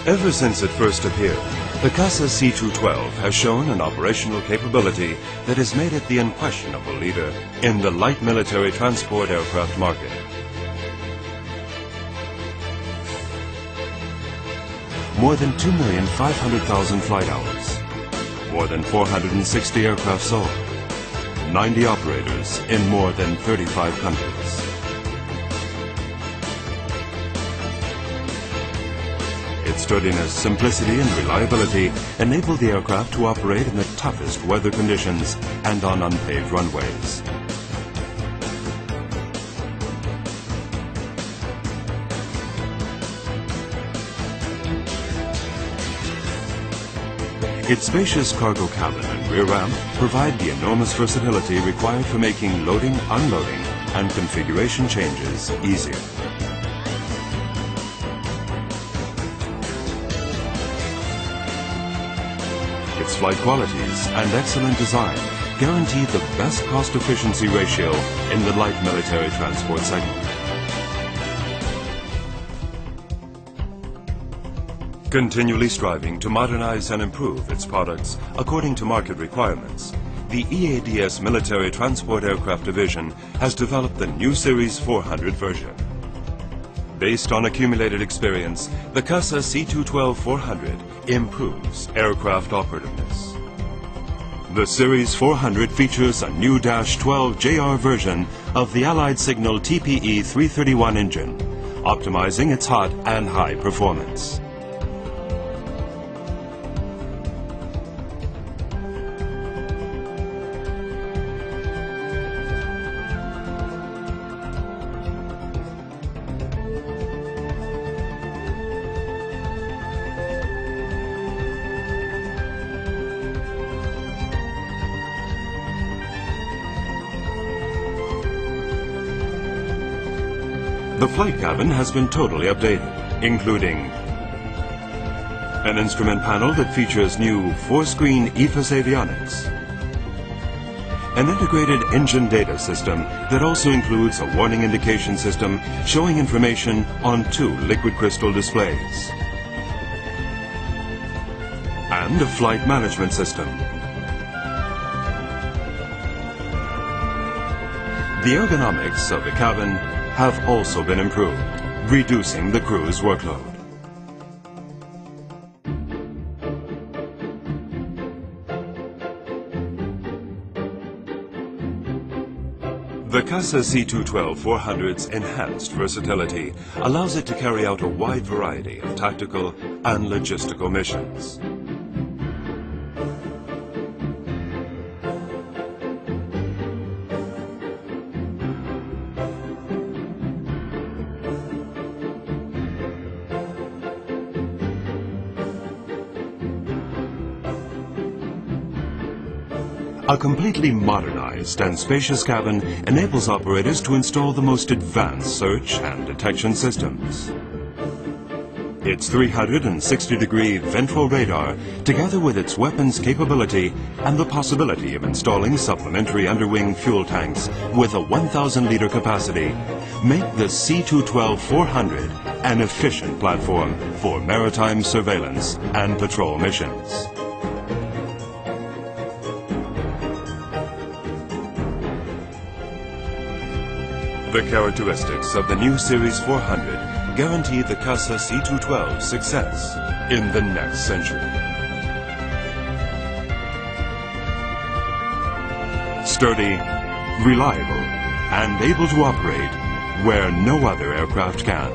Ever since it first appeared, the Casa C212 has shown an operational capability that has made it the unquestionable leader in the light military transport aircraft market. More than 2,500,000 flight hours, more than 460 aircraft sold, 90 operators in more than 35 countries. Its sturdiness, simplicity and reliability enable the aircraft to operate in the toughest weather conditions and on unpaved runways. Its spacious cargo cabin and rear ramp provide the enormous versatility required for making loading, unloading and configuration changes easier. Its flight qualities and excellent design guarantee the best cost-efficiency ratio in the light military transport segment. Continually striving to modernize and improve its products according to market requirements, the EADS Military Transport Aircraft Division has developed the new Series 400 version. Based on accumulated experience, the Casa C212-400 improves aircraft operativeness. The Series 400 features a new -12JR version of the Allied Signal TPE 331 engine, optimizing its hot and high performance. The flight cabin has been totally updated, including an instrument panel that features new 4-screen EFIS avionics, an integrated engine data system that also includes a warning indication system showing information on 2 liquid crystal displays, and a flight management system. The ergonomics of the cabin have also been improved, reducing the crew's workload. The Casa C212-400's enhanced versatility allows it to carry out a wide variety of tactical and logistical missions. A completely modernized and spacious cabin enables operators to install the most advanced search and detection systems. Its 360-degree ventral radar, together with its weapons capability and the possibility of installing supplementary underwing fuel tanks with a 1,000-liter capacity, make the C212-400 an efficient platform for maritime surveillance and patrol missions. The characteristics of the new Series 400 guarantee the Casa C212's success in the next century. Sturdy, reliable, and able to operate where no other aircraft can.